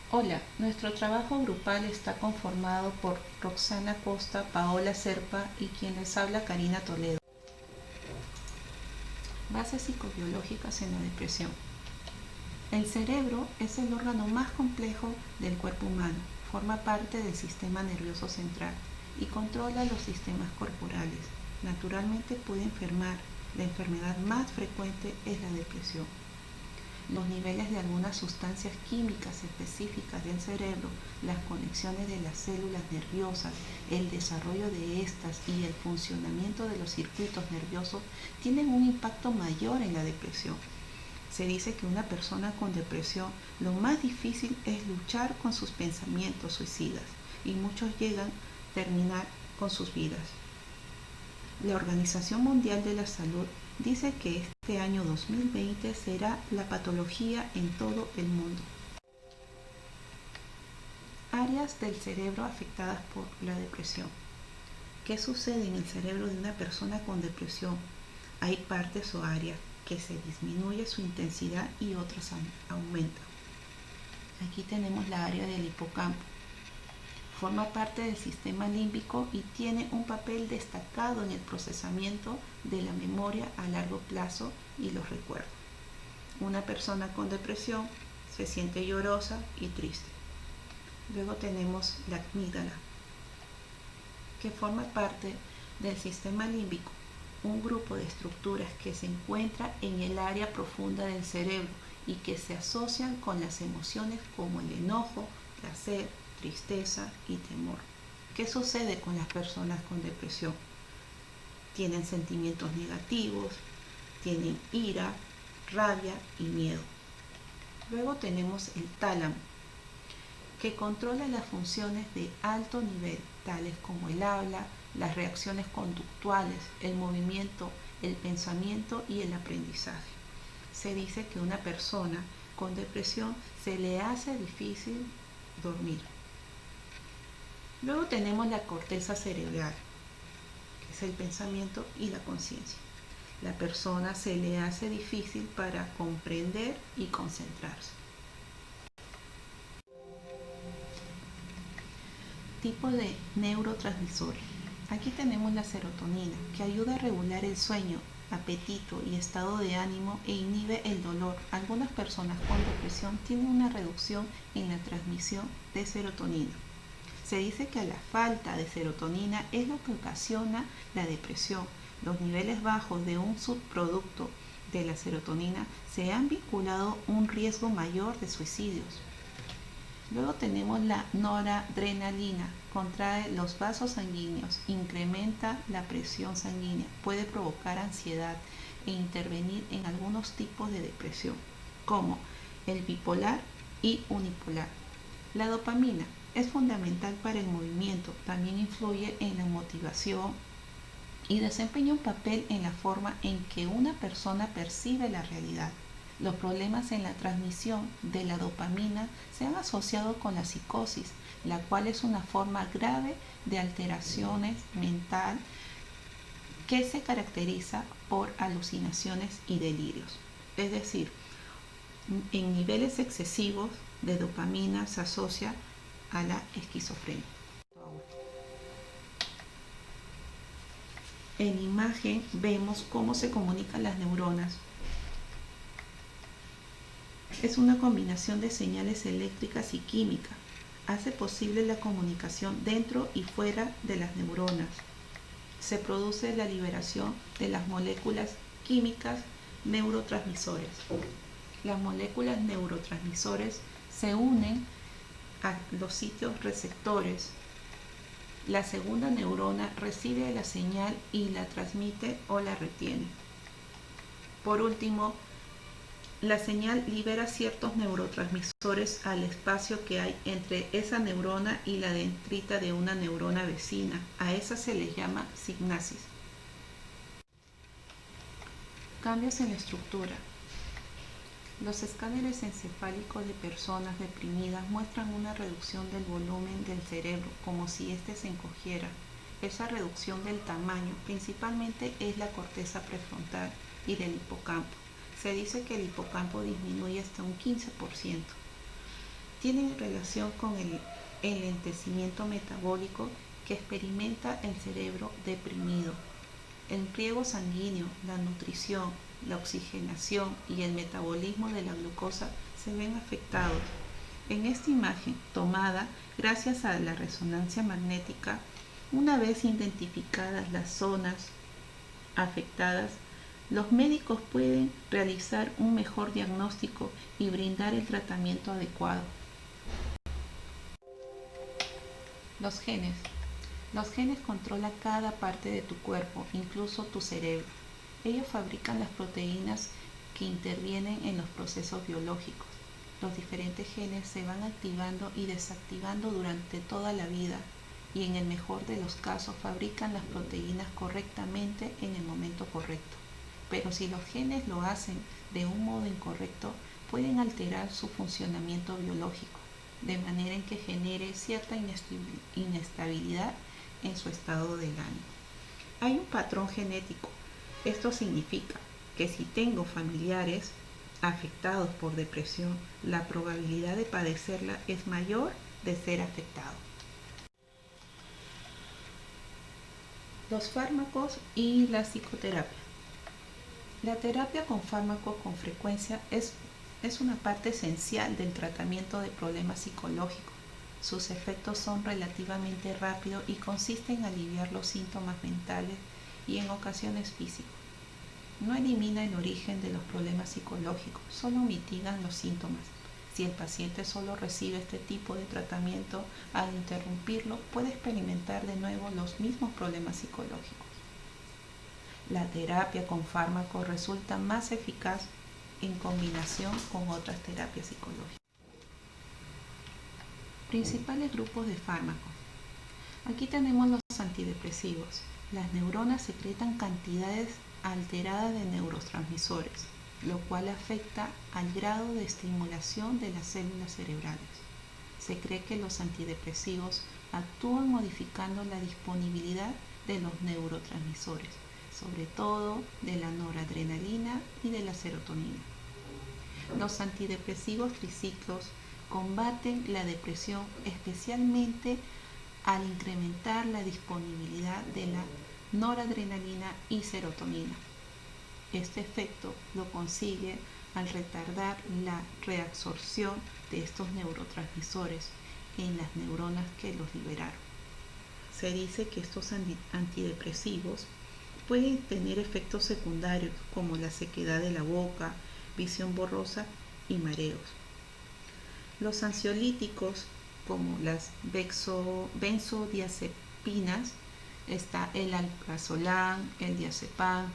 Hola, nuestro trabajo grupal está conformado por Roxana Costa, Paola Serpa y quien les habla Karina Toledo. Bases psicobiológicas en la depresión. El cerebro es el órgano más complejo del cuerpo humano, forma parte del sistema nervioso central y controla los sistemas corporales. Naturalmente puede enfermar. La enfermedad más frecuente es la depresión. Los niveles de algunas sustancias químicas específicas del cerebro, las conexiones de las células nerviosas, el desarrollo de estas y el funcionamiento de los circuitos nerviosos tienen un impacto mayor en la depresión. Se dice que una persona con depresión lo más difícil es luchar con sus pensamientos suicidas y muchos llegan a terminar con sus vidas. La Organización Mundial de la Salud dice que este año 2020 será la patología en todo el mundo. Áreas del cerebro afectadas por la depresión. ¿Qué sucede en el cerebro de una persona con depresión? Hay partes o áreas que se disminuye su intensidad y otras aumentan. Aquí tenemos la área del hipocampo. Forma parte del sistema límbico y tiene un papel destacado en el procesamiento de la memoria a largo plazo y los recuerdos. Una persona con depresión se siente llorosa y triste. Luego tenemos la amígdala, que forma parte del sistema límbico, un grupo de estructuras que se encuentra en el área profunda del cerebro y que se asocian con las emociones como el enojo, placer, tristeza y temor. ¿Qué sucede con las personas con depresión? Tienen sentimientos negativos, tienen ira, rabia y miedo. Luego tenemos el tálamo, que controla las funciones de alto nivel, tales como el habla, las reacciones conductuales, el movimiento, el pensamiento y el aprendizaje. Se dice que a una persona con depresión se le hace difícil dormir. Luego tenemos la corteza cerebral, que es el pensamiento y la conciencia. La persona se le hace difícil para comprender y concentrarse. Tipo de neurotransmisores. Aquí tenemos la serotonina, que ayuda a regular el sueño, apetito y estado de ánimo e inhibe el dolor. Algunas personas con depresión tienen una reducción en la transmisión de serotonina. Se dice que la falta de serotonina es lo que ocasiona la depresión. Los niveles bajos de un subproducto de la serotonina se han vinculado a un riesgo mayor de suicidios. Luego tenemos la noradrenalina, contrae los vasos sanguíneos, incrementa la presión sanguínea, puede provocar ansiedad e intervenir en algunos tipos de depresión, como el bipolar y unipolar. La dopamina es fundamental para el movimiento, también influye en la motivación y desempeña un papel en la forma en que una persona percibe la realidad. Los problemas en la transmisión de la dopamina se han asociado con la psicosis, la cual es una forma grave de alteraciones mental que se caracteriza por alucinaciones y delirios. Es decir, en niveles excesivos de dopamina se asocia a la esquizofrenia. En imagen vemos cómo se comunican las neuronas. Es una combinación de señales eléctricas y químicas. Hace posible la comunicación dentro y fuera de las neuronas. Se produce la liberación de las moléculas químicas neurotransmisores. Las moléculas neurotransmisores se unen a los sitios receptores. La segunda neurona recibe la señal y la transmite o la retiene. Por último, la señal libera ciertos neurotransmisores al espacio que hay entre esa neurona y la dendrita de una neurona vecina. A esa se le llama sinapsis. Cambios en la estructura. Los escáneres encefálicos de personas deprimidas muestran una reducción del volumen del cerebro, como si éste se encogiera. Esa reducción del tamaño principalmente es la corteza prefrontal y del hipocampo. Se dice que el hipocampo disminuye hasta un 15%. tienen relación con el enlentecimiento metabólico que experimenta el cerebro deprimido. El riego sanguíneo, la nutrición, la oxigenación y el metabolismo de la glucosa se ven afectados. En esta imagen, tomada gracias a la resonancia magnética, una vez identificadas las zonas afectadas, los médicos pueden realizar un mejor diagnóstico y brindar el tratamiento adecuado. Los genes. Los genes controlan cada parte de tu cuerpo, incluso tu cerebro. Ellos fabrican las proteínas que intervienen en los procesos biológicos. Los diferentes genes se van activando y desactivando durante toda la vida y en el mejor de los casos fabrican las proteínas correctamente en el momento correcto. Pero si los genes lo hacen de un modo incorrecto, pueden alterar su funcionamiento biológico, de manera en que genere cierta inestabilidad en su estado del ánimo. Hay un patrón genético. Esto significa que si tengo familiares afectados por depresión, la probabilidad de padecerla es mayor de ser afectado. Los fármacos y la psicoterapia. La terapia con fármacos con frecuencia es una parte esencial del tratamiento de problemas psicológicos. Sus efectos son relativamente rápidos y consisten en aliviar los síntomas mentales y en ocasiones físicos. No elimina el origen de los problemas psicológicos, solo mitigan los síntomas. Si el paciente solo recibe este tipo de tratamiento, al interrumpirlo puede experimentar de nuevo los mismos problemas psicológicos. La terapia con fármacos resulta más eficaz en combinación con otras terapias psicológicas. Principales grupos de fármacos. Aquí tenemos los antidepresivos. Las neuronas secretan cantidades alteradas de neurotransmisores, lo cual afecta al grado de estimulación de las células cerebrales. Se cree que los antidepresivos actúan modificando la disponibilidad de los neurotransmisores, sobre todo de la noradrenalina y de la serotonina. Los antidepresivos triciclos combaten la depresión especialmente al incrementar la disponibilidad de la noradrenalina y serotonina. Este efecto lo consigue al retardar la reabsorción de estos neurotransmisores en las neuronas que los liberaron. Se dice que estos antidepresivos pueden tener efectos secundarios como la sequedad de la boca, visión borrosa y mareos. Los ansiolíticos como las benzodiazepinas, está el alprazolam, el diazepam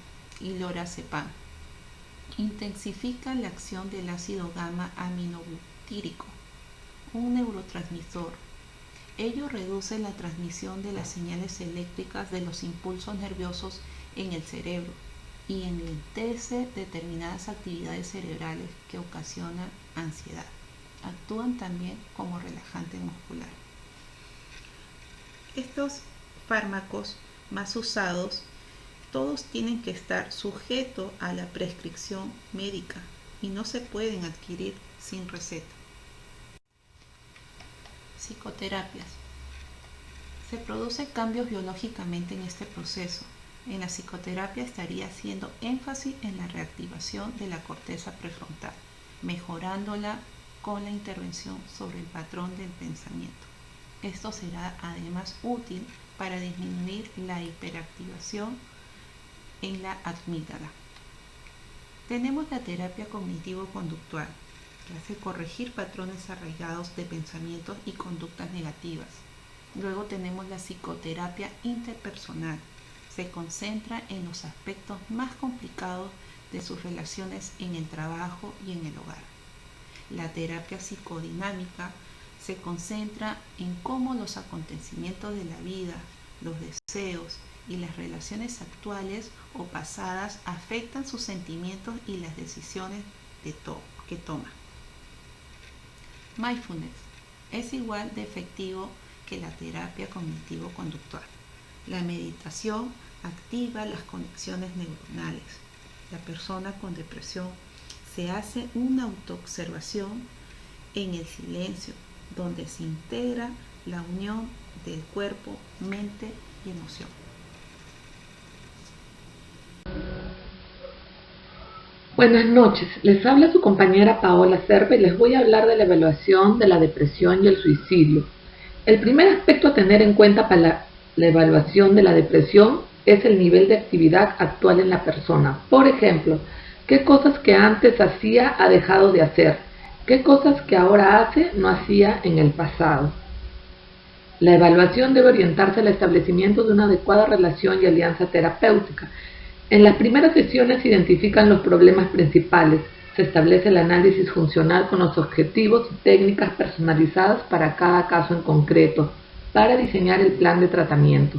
y lorazepam. Intensifican la acción del ácido gamma aminobutírico, un neurotransmisor. Ello reduce la transmisión de las señales eléctricas de los impulsos nerviosos en el cerebro y enlentece determinadas actividades cerebrales que ocasionan ansiedad. Actúan también como relajante muscular. Estos fármacos más usados, todos tienen que estar sujetos a la prescripción médica y no se pueden adquirir sin receta. Psicoterapias. Se producen cambios biológicamente en este proceso. En la psicoterapia estaría haciendo énfasis en la reactivación de la corteza prefrontal, mejorándola con la intervención sobre el patrón del pensamiento. Esto será además útil para disminuir la hiperactivación en la amígdala. Tenemos la terapia cognitivo-conductual, que hace corregir patrones arraigados de pensamientos y conductas negativas. Luego tenemos la psicoterapia interpersonal. Se concentra en los aspectos más complicados de sus relaciones en el trabajo y en el hogar. La terapia psicodinámica se concentra en cómo los acontecimientos de la vida, los deseos y las relaciones actuales o pasadas afectan sus sentimientos y las decisiones que toma. Mindfulness es igual de efectivo que la terapia cognitivo-conductual. La meditación activa las conexiones neuronales. La persona con depresión se hace una autoobservación en el silencio, donde se integra la unión del cuerpo, mente y emoción. Buenas noches, les habla su compañera Paola Cerva y les voy a hablar de la evaluación de la depresión y el suicidio. El primer aspecto a tener en cuenta para la evaluación de la depresión es el nivel de actividad actual en la persona. Por ejemplo, qué cosas que antes hacía ha dejado de hacer, qué cosas que ahora hace no hacía en el pasado. La evaluación debe orientarse al establecimiento de una adecuada relación y alianza terapéutica. En las primeras sesiones se identifican los problemas principales, se establece el análisis funcional con los objetivos y técnicas personalizadas para cada caso en concreto, para diseñar el plan de tratamiento.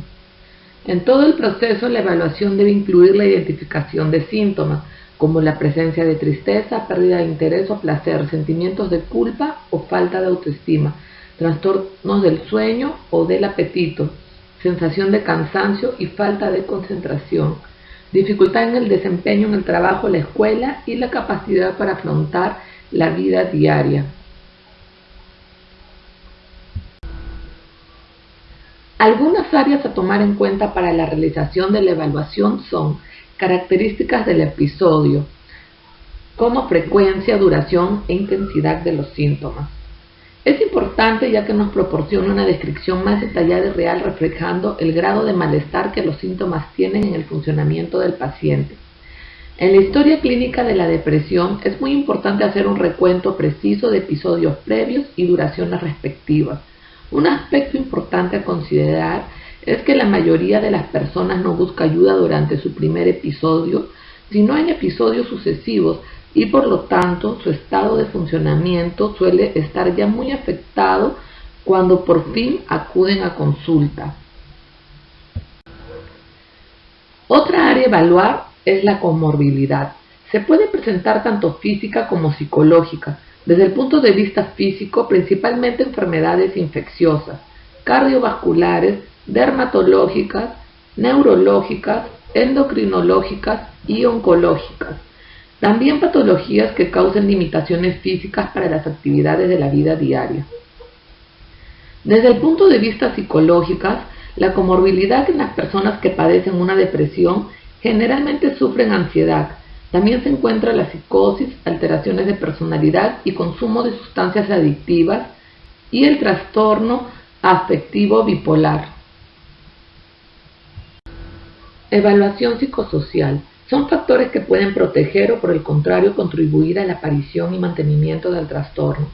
En todo el proceso, la evaluación debe incluir la identificación de síntomas, como la presencia de tristeza, pérdida de interés o placer, sentimientos de culpa o falta de autoestima, trastornos del sueño o del apetito, sensación de cansancio y falta de concentración, dificultad en el desempeño en el trabajo, la escuela y la capacidad para afrontar la vida diaria. Algunas áreas a tomar en cuenta para la realización de la evaluación son características del episodio, como frecuencia, duración e intensidad de los síntomas. Es importante ya que nos proporciona una descripción más detallada y real reflejando el grado de malestar que los síntomas tienen en el funcionamiento del paciente. En la historia clínica de la depresión es muy importante hacer un recuento preciso de episodios previos y duraciones respectivas. Un aspecto importante a considerar es que la mayoría de las personas no busca ayuda durante su primer episodio, sino en episodios sucesivos, y por lo tanto su estado de funcionamiento suele estar ya muy afectado cuando por fin acuden a consulta. Otra área a evaluar es la comorbilidad. Se puede presentar tanto física como psicológica. Desde el punto de vista físico, principalmente enfermedades infecciosas, cardiovasculares, dermatológicas, neurológicas, endocrinológicas y oncológicas. También patologías que causen limitaciones físicas para las actividades de la vida diaria. Desde el punto de vista psicológico, la comorbilidad en las personas que padecen una depresión generalmente sufren ansiedad. También se encuentra la psicosis, alteraciones de personalidad y consumo de sustancias adictivas y el trastorno afectivo bipolar. Evaluación psicosocial. Son factores que pueden proteger o por el contrario contribuir a la aparición y mantenimiento del trastorno.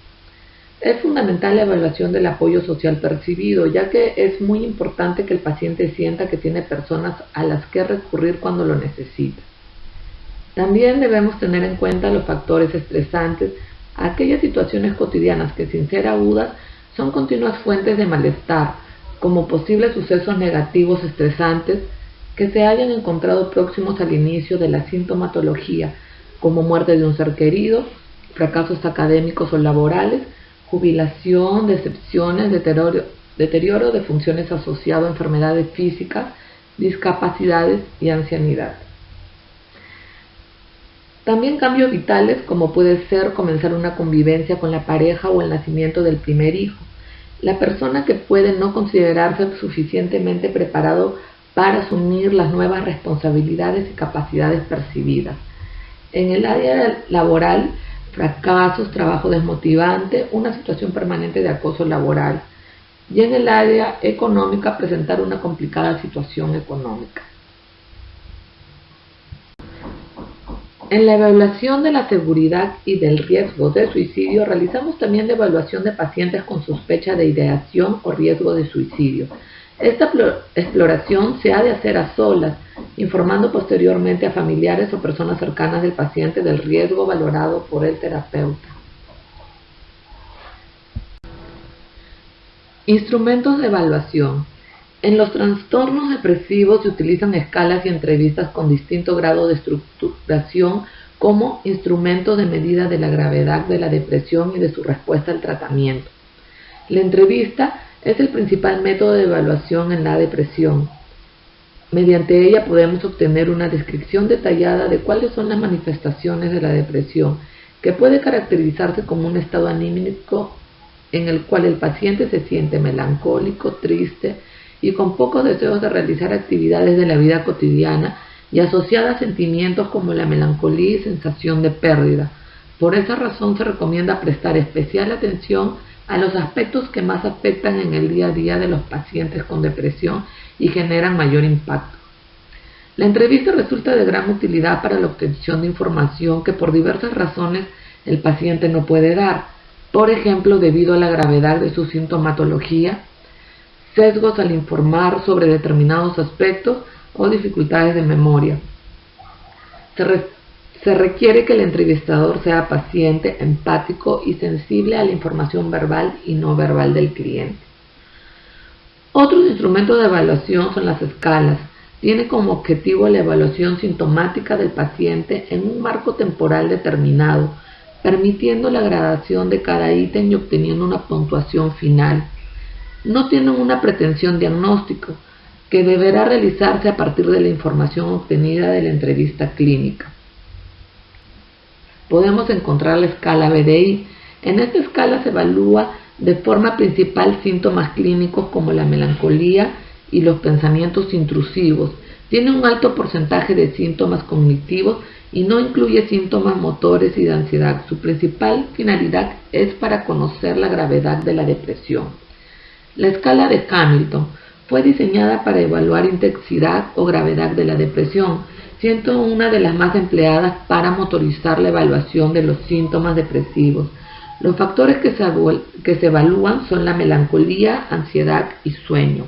Es fundamental la evaluación del apoyo social percibido, ya que es muy importante que el paciente sienta que tiene personas a las que recurrir cuando lo necesita. También debemos tener en cuenta los factores estresantes, aquellas situaciones cotidianas que sin ser agudas son continuas fuentes de malestar, como posibles sucesos negativos estresantes que se hayan encontrado próximos al inicio de la sintomatología, como muerte de un ser querido, fracasos académicos o laborales, jubilación, decepciones, deterioro de funciones asociado a enfermedades físicas, discapacidades y ancianidad. También cambios vitales como puede ser comenzar una convivencia con la pareja o el nacimiento del primer hijo. La persona que puede no considerarse suficientemente preparado para asumir las nuevas responsabilidades y capacidades percibidas. En el área laboral, fracasos, trabajo desmotivante, una situación permanente de acoso laboral. Y en el área económica, presentar una complicada situación económica. En la evaluación de la seguridad y del riesgo de suicidio, realizamos también la evaluación de pacientes con sospecha de ideación o riesgo de suicidio. Esta exploración se ha de hacer a solas, informando posteriormente a familiares o personas cercanas del paciente del riesgo valorado por el terapeuta. Instrumentos de evaluación. En los trastornos depresivos se utilizan escalas y entrevistas con distinto grado de estructuración como instrumentos de medida de la gravedad de la depresión y de su respuesta al tratamiento. La entrevista es el principal método de evaluación en la depresión. Mediante ella podemos obtener una descripción detallada de cuáles son las manifestaciones de la depresión, que puede caracterizarse como un estado anímico en el cual el paciente se siente melancólico, triste y con pocos deseos de realizar actividades de la vida cotidiana y asociada a sentimientos como la melancolía y sensación de pérdida. Por esa razón se recomienda prestar especial atención a los aspectos que más afectan en el día a día de los pacientes con depresión y generan mayor impacto. La entrevista resulta de gran utilidad para la obtención de información que por diversas razones el paciente no puede dar, por ejemplo, debido a la gravedad de su sintomatología, sesgos al informar sobre determinados aspectos o dificultades de memoria. Se requiere que el entrevistador sea paciente, empático y sensible a la información verbal y no verbal del cliente. Otros instrumentos de evaluación son las escalas. Tiene como objetivo la evaluación sintomática del paciente en un marco temporal determinado, permitiendo la gradación de cada ítem y obteniendo una puntuación final. No tienen una pretensión diagnóstico, que deberá realizarse a partir de la información obtenida de la entrevista clínica. Podemos encontrar la escala BDI. En esta escala se evalúa de forma principal síntomas clínicos como la melancolía y los pensamientos intrusivos. Tiene un alto porcentaje de síntomas cognitivos y no incluye síntomas motores y de ansiedad. Su principal finalidad es para conocer la gravedad de la depresión. La escala de Hamilton fue diseñada para evaluar intensidad o gravedad de la depresión, siendo una de las más empleadas para motorizar la evaluación de los síntomas depresivos. Los factores que se evalúan son la melancolía, ansiedad y sueño.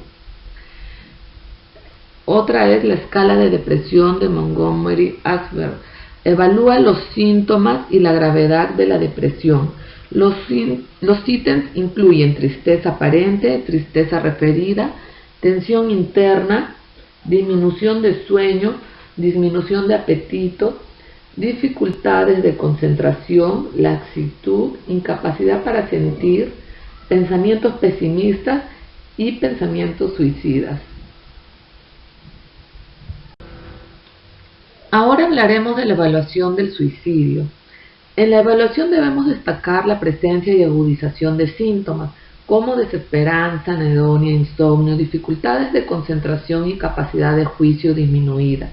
Otra es la escala de depresión de Montgomery-Åsberg. Evalúa los síntomas y la gravedad de la depresión. Los ítems incluyen tristeza aparente, tristeza referida, tensión interna, disminución de sueño, disminución de apetito, dificultades de concentración, laxitud, incapacidad para sentir, pensamientos pesimistas y pensamientos suicidas. Ahora hablaremos de la evaluación del suicidio. En la evaluación debemos destacar la presencia y agudización de síntomas como desesperanza, anedonia, insomnio, dificultades de concentración y capacidad de juicio disminuida,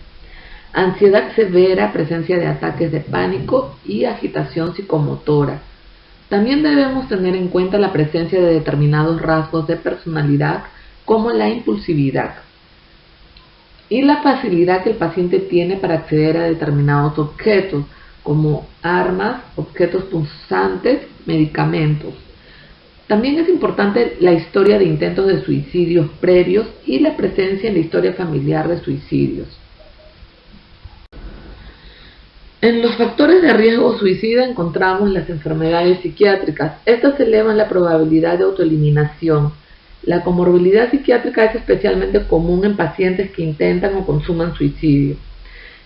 ansiedad severa, presencia de ataques de pánico y agitación psicomotora. También debemos tener en cuenta la presencia de determinados rasgos de personalidad como la impulsividad y la facilidad que el paciente tiene para acceder a determinados objetos como armas, objetos punzantes, medicamentos. También es importante la historia de intentos de suicidios previos y la presencia en la historia familiar de suicidios. En los factores de riesgo suicida encontramos las enfermedades psiquiátricas. Estas elevan la probabilidad de autoeliminación. La comorbilidad psiquiátrica es especialmente común en pacientes que intentan o consuman suicidio.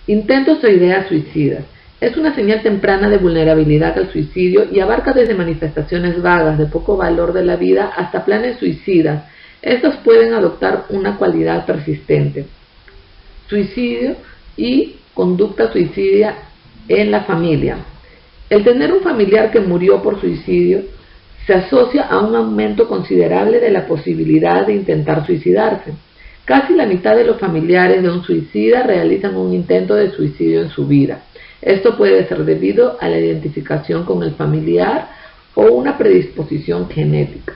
Intentos o ideas suicidas. Es una señal temprana de vulnerabilidad al suicidio y abarca desde manifestaciones vagas de poco valor de la vida hasta planes suicidas. Estos pueden adoptar una cualidad persistente. Suicidio y conducta suicida en la familia. El tener un familiar que murió por suicidio se asocia a un aumento considerable de la posibilidad de intentar suicidarse. Casi la mitad de los familiares de un suicida realizan un intento de suicidio en su vida. Esto puede ser debido a la identificación con el familiar o una predisposición genética.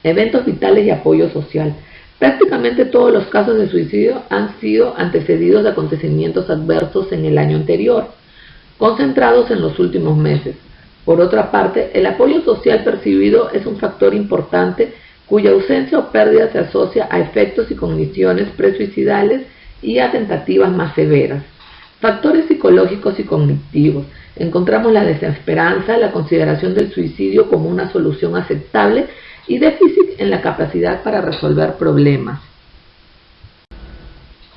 Eventos vitales y apoyo social. Prácticamente todos los casos de suicidio han sido antecedidos de acontecimientos adversos en el año anterior, concentrados en los últimos meses. Por otra parte, el apoyo social percibido es un factor importante cuya ausencia o pérdida se asocia a efectos y cogniciones presuicidales y a tentativas más severas. Factores psicológicos y cognitivos. Encontramos la desesperanza, la consideración del suicidio como una solución aceptable y déficit en la capacidad para resolver problemas.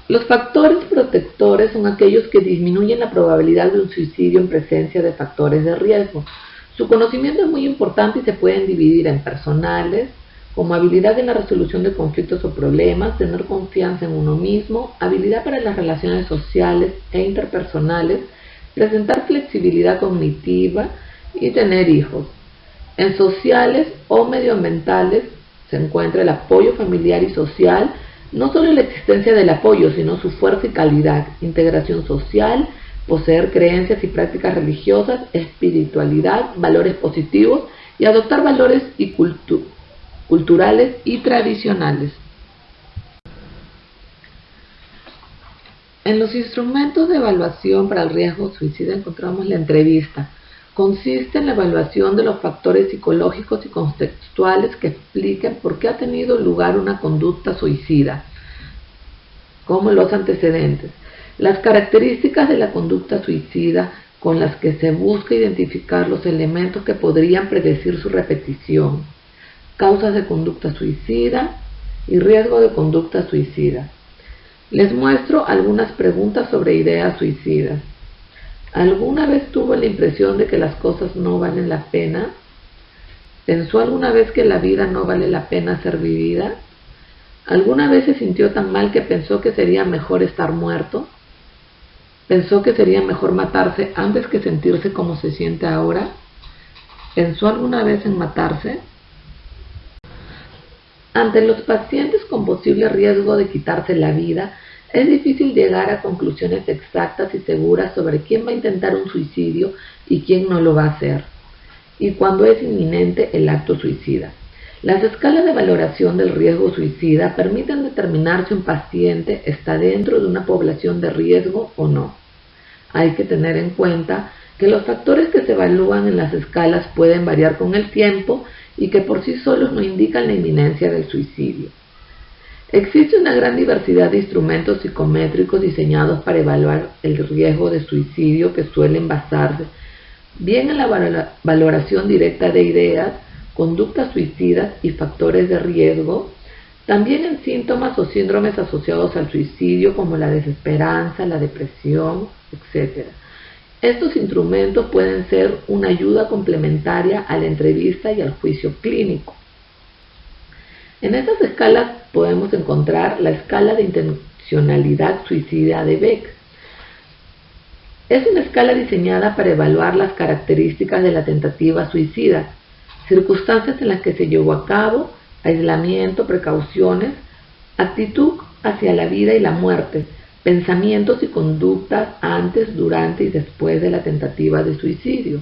Los factores protectores son aquellos que disminuyen la probabilidad de un suicidio en presencia de factores de riesgo. Su conocimiento es muy importante y se pueden dividir en personales, como habilidad en la resolución de conflictos o problemas, tener confianza en uno mismo, habilidad para las relaciones sociales e interpersonales, presentar flexibilidad cognitiva y tener hijos. En sociales o medioambientales se encuentra el apoyo familiar y social, no solo la existencia del apoyo, sino su fuerza y calidad, integración social, poseer creencias y prácticas religiosas, espiritualidad, valores positivos y adoptar valores y culturales y tradicionales. En los instrumentos de evaluación para el riesgo suicida encontramos la entrevista. Consiste en la evaluación de los factores psicológicos y contextuales que expliquen por qué ha tenido lugar una conducta suicida, como los antecedentes, las características de la conducta suicida con las que se busca identificar los elementos que podrían predecir su repetición, causas de conducta suicida y riesgo de conducta suicida. Les muestro algunas preguntas sobre ideas suicidas. ¿Alguna vez tuvo la impresión de que las cosas no valen la pena? ¿Pensó alguna vez que la vida no vale la pena ser vivida? ¿Alguna vez se sintió tan mal que pensó que sería mejor estar muerto? ¿Pensó que sería mejor matarse antes que sentirse como se siente ahora? ¿Pensó alguna vez en matarse? Ante los pacientes con posible riesgo de quitarse la vida, es difícil llegar a conclusiones exactas y seguras sobre quién va a intentar un suicidio y quién no lo va a hacer, y cuándo es inminente el acto suicida. Las escalas de valoración del riesgo suicida permiten determinar si un paciente está dentro de una población de riesgo o no. Hay que tener en cuenta que los factores que se evalúan en las escalas pueden variar con el tiempo y que por sí solos no indican la inminencia del suicidio. Existe una gran diversidad de instrumentos psicométricos diseñados para evaluar el riesgo de suicidio que suelen basarse bien en la valoración directa de ideas, conductas suicidas y factores de riesgo, también en síntomas o síndromes asociados al suicidio como la desesperanza, la depresión, etc. Estos instrumentos pueden ser una ayuda complementaria a la entrevista y al juicio clínico. En estas escalas podemos encontrar la escala de intencionalidad suicida de Beck. Es una escala diseñada para evaluar las características de la tentativa suicida, circunstancias en las que se llevó a cabo, aislamiento, precauciones, actitud hacia la vida y la muerte, pensamientos y conductas antes, durante y después de la tentativa de suicidio,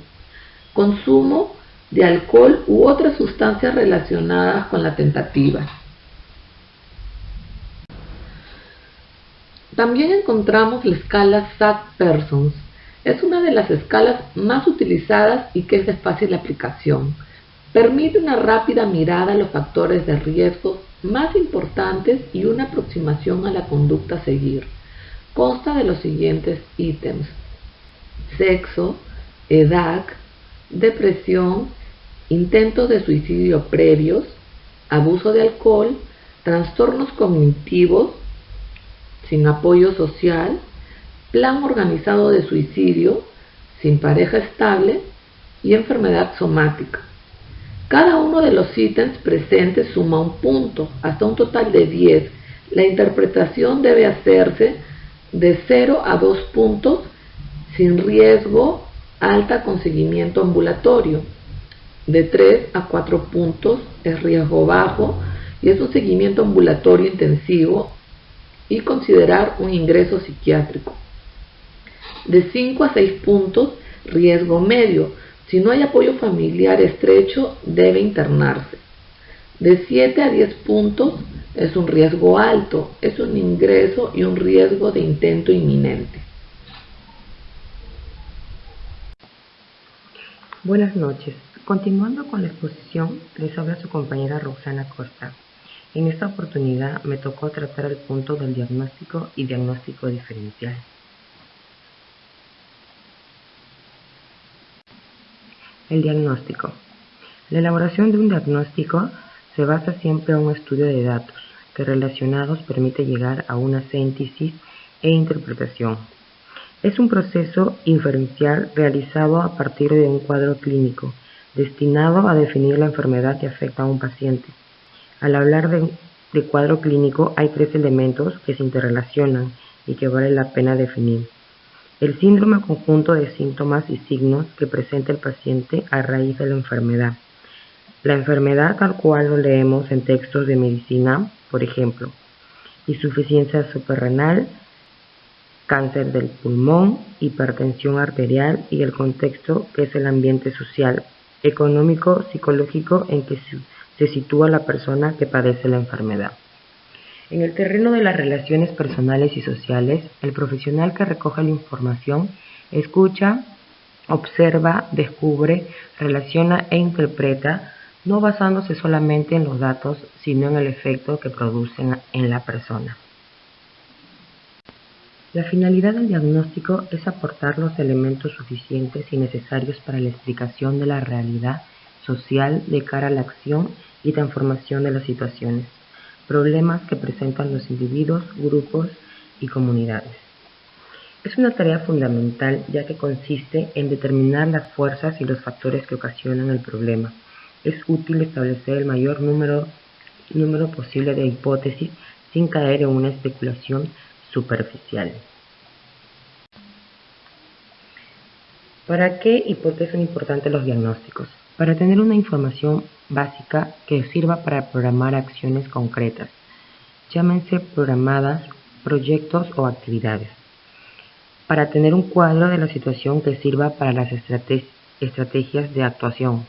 consumo de alcohol u otras sustancias relacionadas con la tentativa. También encontramos la escala SAD-Persons. Es una de las escalas más utilizadas y que es de fácil aplicación. Permite una rápida mirada a los factores de riesgo más importantes y una aproximación a la conducta a seguir. Consta de los siguientes ítems: sexo, edad, depresión, intentos de suicidio previos, abuso de alcohol, trastornos cognitivos, sin apoyo social, plan organizado de suicidio, sin pareja estable y enfermedad somática. Cada uno de los ítems presentes suma un punto, hasta un total de 10. La interpretación debe hacerse de 0 a 2 puntos, sin riesgo, alta con seguimiento ambulatorio. De 3 a 4 puntos es riesgo bajo y es un seguimiento ambulatorio intensivo y considerar un ingreso psiquiátrico. De 5 a 6 puntos, riesgo medio. Si no hay apoyo familiar estrecho, debe internarse. De 7 a 10 puntos es un riesgo alto, es un ingreso y un riesgo de intento inminente. Buenas noches. Continuando con la exposición, les habla su compañera Roxana Costa. En esta oportunidad me tocó tratar el punto del diagnóstico y diagnóstico diferencial. El diagnóstico. La elaboración de un diagnóstico se basa siempre en un estudio de datos que relacionados permite llegar a una síntesis e interpretación. Es un proceso inferencial realizado a partir de un cuadro clínico destinado a definir la enfermedad que afecta a un paciente. Al hablar de cuadro clínico hay 3 elementos que se interrelacionan y que vale la pena definir. El síndrome conjunto de síntomas y signos que presenta el paciente a raíz de la enfermedad. La enfermedad tal cual lo leemos en textos de medicina, por ejemplo, insuficiencia suprarrenal, cáncer del pulmón, hipertensión arterial y el contexto que es el ambiente social, económico, psicológico en que se sitúa la persona que padece la enfermedad. En el terreno de las relaciones personales y sociales, el profesional que recoge la información escucha, observa, descubre, relaciona e interpreta, no basándose solamente en los datos, sino en el efecto que producen en la persona. La finalidad del diagnóstico es aportar los elementos suficientes y necesarios para la explicación de la realidad social de cara a la acción y transformación de las situaciones, problemas que presentan los individuos, grupos y comunidades. Es una tarea fundamental ya que consiste en determinar las fuerzas y los factores que ocasionan el problema. Es útil establecer el mayor número posible de hipótesis sin caer en una especulación superficial. ¿Para qué y por qué son importantes los diagnósticos? Para tener una información básica que sirva para programar acciones concretas, llámense programadas, proyectos o actividades. Para tener un cuadro de la situación que sirva para las estrategias de actuación.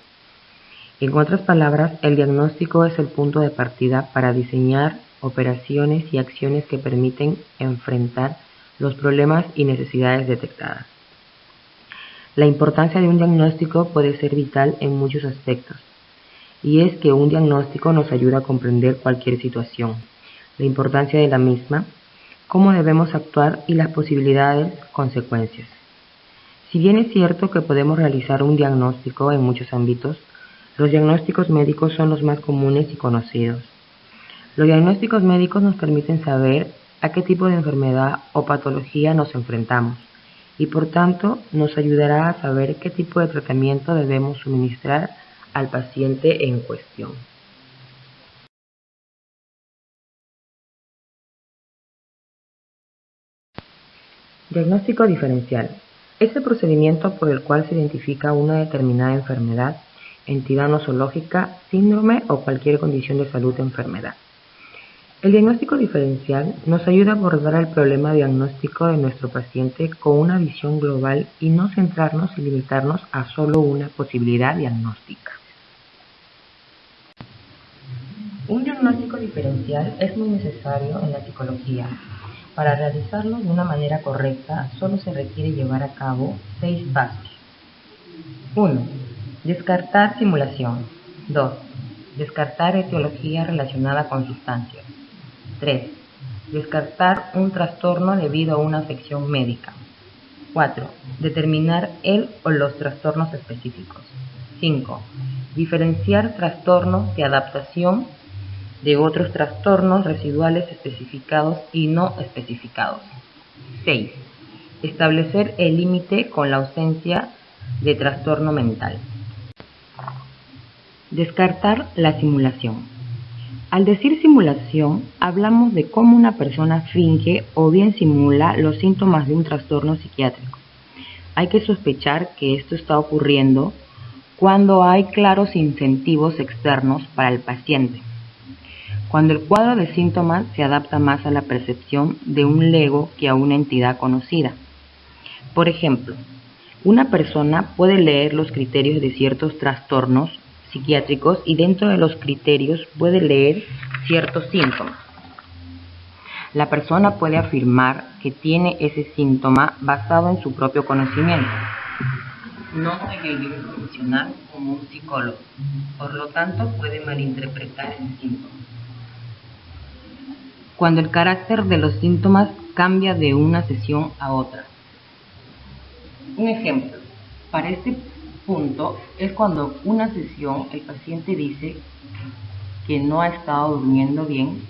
En otras palabras, el diagnóstico es el punto de partida para diseñar operaciones y acciones que permiten enfrentar los problemas y necesidades detectadas. La importancia de un diagnóstico puede ser vital en muchos aspectos, y es que un diagnóstico nos ayuda a comprender cualquier situación, la importancia de la misma, cómo debemos actuar y las posibilidades consecuencias. Si bien es cierto que podemos realizar un diagnóstico en muchos ámbitos, los diagnósticos médicos son los más comunes y conocidos. Los diagnósticos médicos nos permiten saber a qué tipo de enfermedad o patología nos enfrentamos y por tanto nos ayudará a saber qué tipo de tratamiento debemos suministrar al paciente en cuestión. Diagnóstico diferencial. Es el procedimiento por el cual se identifica una determinada enfermedad, entidad nosológica, síndrome o cualquier condición de salud o enfermedad. El diagnóstico diferencial nos ayuda a abordar el problema diagnóstico de nuestro paciente con una visión global y no centrarnos y limitarnos a solo una posibilidad diagnóstica. Un diagnóstico diferencial es muy necesario en la psicología. Para realizarlo de una manera correcta, solo se requiere llevar a cabo 6 pasos. 1. Descartar simulación. 2. Descartar etiología relacionada con sustancias. 3. Descartar un trastorno debido a una afección médica. 4. Determinar el o los trastornos específicos. 5. Diferenciar trastornos de adaptación de otros trastornos residuales especificados y no especificados. 6. Establecer el límite con la ausencia de trastorno mental. Descartar la simulación. Al decir simulación, hablamos de cómo una persona finge o bien simula los síntomas de un trastorno psiquiátrico. Hay que sospechar que esto está ocurriendo cuando hay claros incentivos externos para el paciente. Cuando el cuadro de síntomas se adapta más a la percepción de un lego que a una entidad conocida. Por ejemplo, una persona puede leer los criterios de ciertos trastornos psiquiátricos y dentro de los criterios puede leer ciertos síntomas. La persona puede afirmar que tiene ese síntoma basado en su propio conocimiento, no en el libro profesional como un psicólogo, por lo tanto puede malinterpretar el síntoma. Cuando el carácter de los síntomas cambia de una sesión a otra. Un ejemplo, para este punto es cuando una sesión el paciente dice que no ha estado durmiendo bien,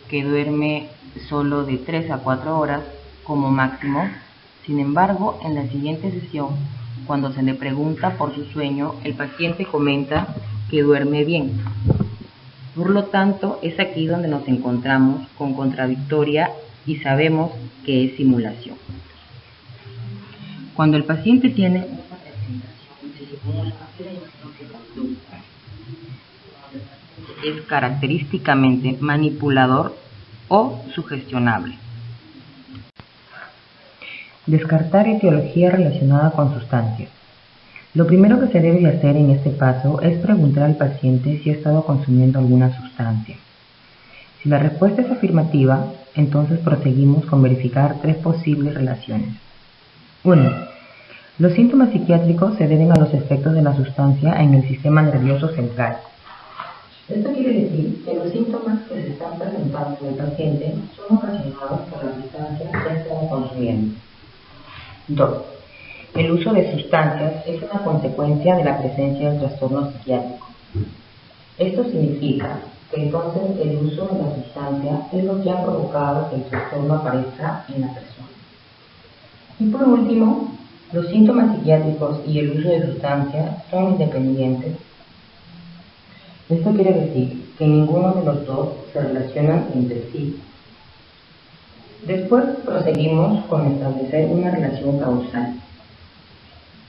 que duerme solo de 3 a 4 horas como máximo. Sin embargo, en la siguiente sesión, cuando se le pregunta por su sueño, el paciente comenta que duerme bien. Por lo tanto, es aquí donde nos encontramos con contradictoria y sabemos que es simulación. Cuando el paciente tiene una presentación de simula una conducta, es característicamente manipulador o sugestionable. Descartar etiología relacionada con sustancias. Lo primero que se debe hacer en este paso es preguntar al paciente si ha estado consumiendo alguna sustancia. Si la respuesta es afirmativa, entonces proseguimos con verificar 3 posibles relaciones. 1. Los síntomas psiquiátricos se deben a los efectos de la sustancia en el sistema nervioso central. Esto quiere decir que los síntomas que se están presentando en el paciente son ocasionados por la sustancia que está consumiendo. 2. El uso de sustancias es una consecuencia de la presencia del trastorno psiquiátrico. Esto significa que entonces el uso de la sustancia es lo que ha provocado que el trastorno aparezca en la persona. Y por último, los síntomas psiquiátricos y el uso de sustancias son independientes. Esto quiere decir que ninguno de los dos se relacionan entre sí. Después proseguimos con establecer una relación causal.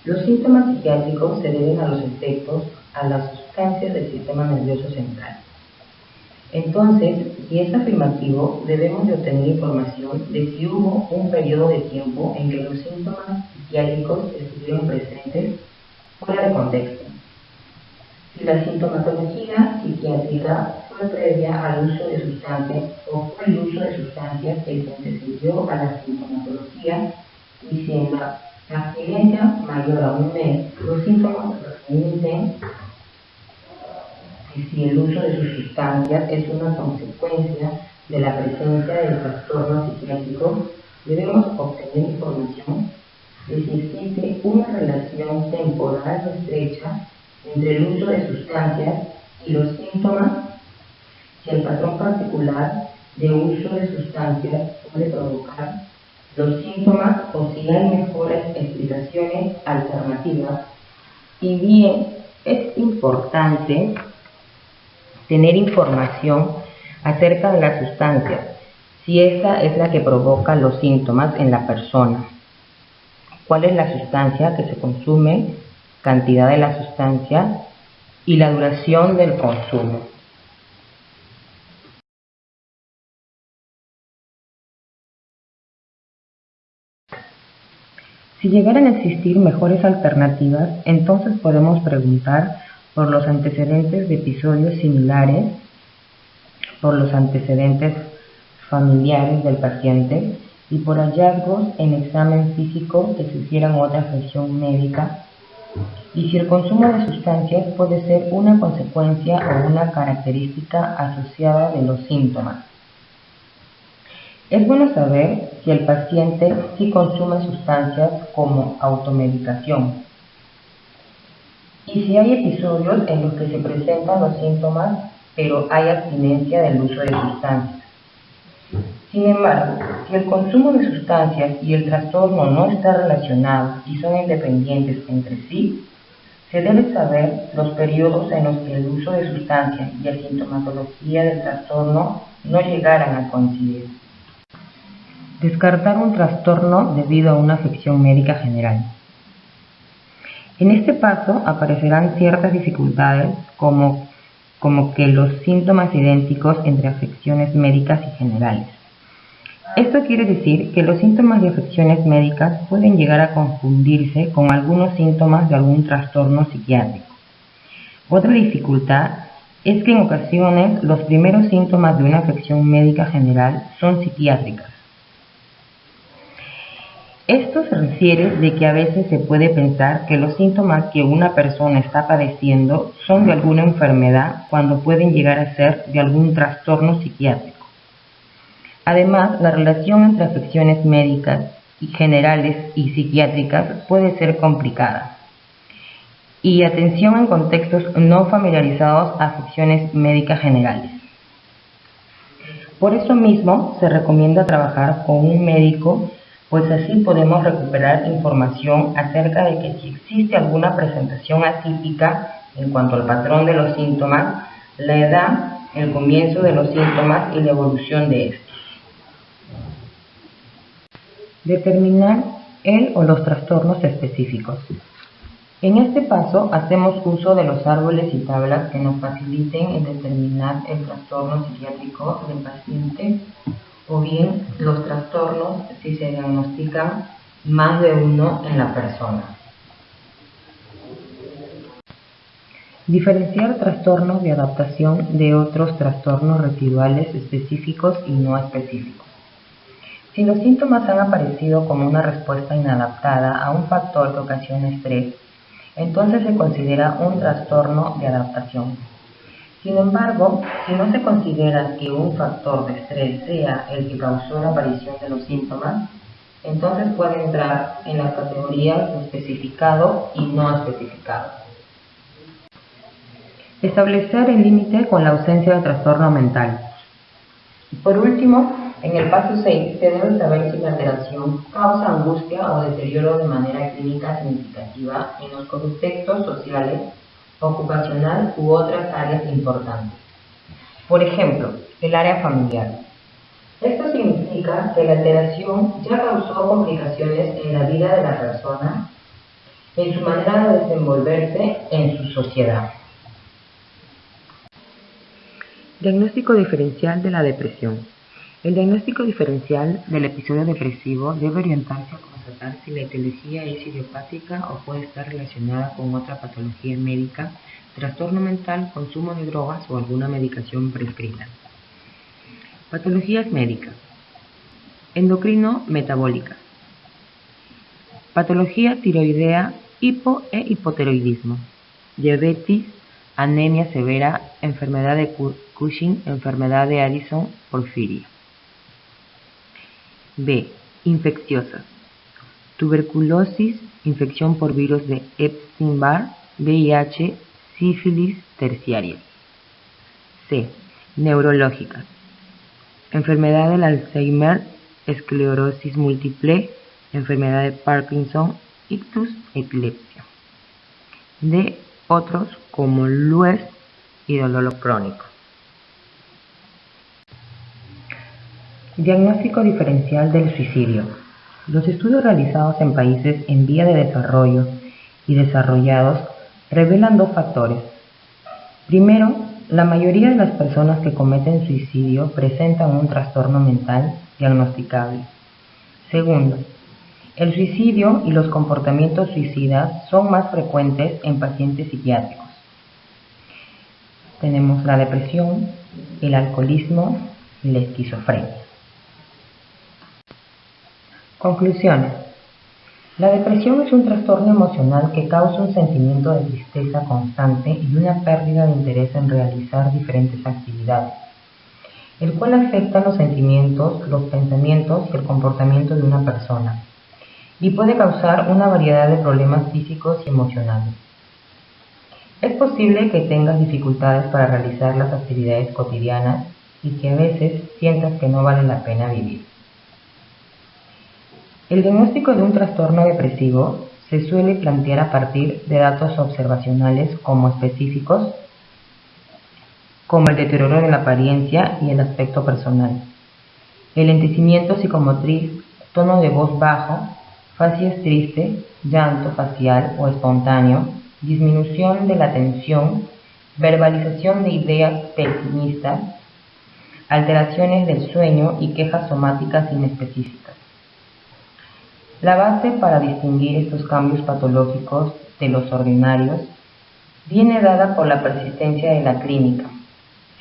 Los síntomas psiquiátricos se deben a los efectos a las sustancias del sistema nervioso central. Entonces, si es afirmativo, debemos de obtener información de si hubo un periodo de tiempo en que los síntomas psiquiátricos estuvieron presentes fuera de contexto. Si la sintomatología psiquiátrica fue previa al uso de sustancias o fue el uso de sustancias el que antecedió a la sintomatología, y si en la abstinencia mayor a un mes los síntomas se remiten, y si el uso de sus sustancias es una consecuencia de la presencia del trastorno psiquiátrico, debemos obtener información de si existe una relación temporal estrecha entre el uso de sustancias y los síntomas, si el patrón particular de uso de sustancias puede provocar los síntomas o si hay mejores explicaciones alternativas. Y bien, es importante tener información acerca de las sustancias, si esa es la que provoca los síntomas en la persona, cuál es la sustancia que se consume, cantidad de la sustancia y la duración del consumo. Si llegaran a existir mejores alternativas, entonces podemos preguntar por los antecedentes de episodios similares, por los antecedentes familiares del paciente y por hallazgos en examen físico que sugieran otra afección médica, y si el consumo de sustancias puede ser una consecuencia o una característica asociada de los síntomas. Es bueno saber si el paciente sí consume sustancias como automedicación y si hay episodios en los que se presentan los síntomas pero hay abstinencia del uso de sustancias. Sin embargo, si el consumo de sustancias y el trastorno no están relacionados y son independientes entre sí, se debe saber los periodos en los que el uso de sustancias y la sintomatología del trastorno no llegaran a coincidir. Descartar un trastorno debido a una afección médica general. En este paso aparecerán ciertas dificultades como que los síntomas idénticos entre afecciones médicas y generales. Esto quiere decir que los síntomas de afecciones médicas pueden llegar a confundirse con algunos síntomas de algún trastorno psiquiátrico. Otra dificultad es que en ocasiones los primeros síntomas de una afección médica general son psiquiátricas. Esto se refiere de que a veces se puede pensar que los síntomas que una persona está padeciendo son de alguna enfermedad cuando pueden llegar a ser de algún trastorno psiquiátrico. Además, la relación entre afecciones médicas y generales y psiquiátricas puede ser complicada. Y atención en contextos no familiarizados a afecciones médicas generales. Por eso mismo se recomienda trabajar con un médico, pues así podemos recuperar información acerca de que si existe alguna presentación atípica en cuanto al patrón de los síntomas, la edad, el comienzo de los síntomas y la evolución de estos. Determinar el o los trastornos específicos. En este paso hacemos uso de los árboles y tablas que nos faciliten en determinar el trastorno psiquiátrico del paciente o bien los trastornos si se diagnostican más de uno en la persona. Diferenciar trastornos de adaptación de otros trastornos residuales específicos y no específicos. Si los síntomas han aparecido como una respuesta inadaptada a un factor que ocasiona estrés, entonces se considera un trastorno de adaptación. Sin embargo, si no se considera que un factor de estrés sea el que causó la aparición de los síntomas, entonces puede entrar en las categorías de especificado y no especificado. Establecer el límite con la ausencia de trastorno mental. Por último, en el paso 6 se debe saber si la alteración causa angustia o deterioro de manera clínica significativa en los contextos sociales, ocupacional u otras áreas importantes. Por ejemplo, el área familiar. Esto significa que la alteración ya causó complicaciones en la vida de la persona, en su manera de desenvolverse en su sociedad. Diagnóstico diferencial de la depresión. El diagnóstico diferencial del episodio depresivo debe orientarse a constatar si la etiología es idiopática o puede estar relacionada con otra patología médica, trastorno mental, consumo de drogas o alguna medicación prescrita. Patologías médicas. Endocrino-metabólica. Patología tiroidea, hipo e hipotiroidismo. Diabetes, anemia severa, enfermedad de Cushing, enfermedad de Addison, porfiria. B. Infecciosas. Tuberculosis, infección por virus de Epstein-Barr, VIH, sífilis terciaria. C. Neurológicas. Enfermedad del Alzheimer, esclerosis múltiple, enfermedad de Parkinson, ictus, epilepsia. D. Otros como Lues y dolor crónico. Diagnóstico diferencial del suicidio. Los estudios realizados en países en vía de desarrollo y desarrollados revelan dos factores. Primero, la mayoría de las personas que cometen suicidio presentan un trastorno mental diagnosticable. Segundo, el suicidio y los comportamientos suicidas son más frecuentes en pacientes psiquiátricos. Tenemos la depresión, el alcoholismo y la esquizofrenia. Conclusiones. La depresión es un trastorno emocional que causa un sentimiento de tristeza constante y una pérdida de interés en realizar diferentes actividades, el cual afecta los sentimientos, los pensamientos y el comportamiento de una persona, y puede causar una variedad de problemas físicos y emocionales. Es posible que tengas dificultades para realizar las actividades cotidianas y que a veces sientas que no vale la pena vivir. El diagnóstico de un trastorno depresivo se suele plantear a partir de datos observacionales como específicos, como el deterioro de la apariencia y el aspecto personal, el lentecimiento psicomotriz, tono de voz bajo, facies triste, llanto facial o espontáneo, disminución de la atención, verbalización de ideas pesimistas, alteraciones del sueño y quejas somáticas inespecíficas. La base para distinguir estos cambios patológicos de los ordinarios viene dada por la persistencia de la clínica,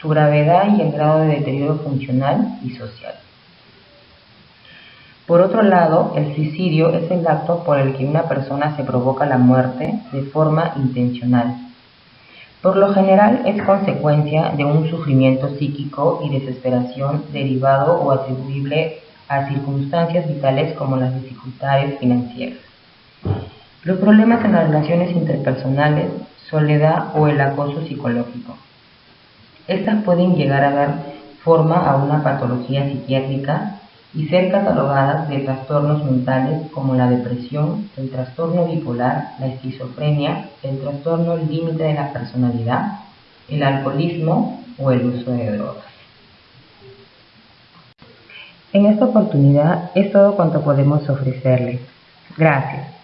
su gravedad y el grado de deterioro funcional y social. Por otro lado, el suicidio es el acto por el que una persona se provoca la muerte de forma intencional. Por lo general es consecuencia de un sufrimiento psíquico y desesperación derivado o atribuible a circunstancias vitales como las dificultades financieras, los problemas en las relaciones interpersonales, soledad o el acoso psicológico. Estas pueden llegar a dar forma a una patología psiquiátrica y ser catalogadas de trastornos mentales como la depresión, el trastorno bipolar, la esquizofrenia, el trastorno límite de la personalidad, el alcoholismo o el uso de drogas. En esta oportunidad es todo cuanto podemos ofrecerles. Gracias.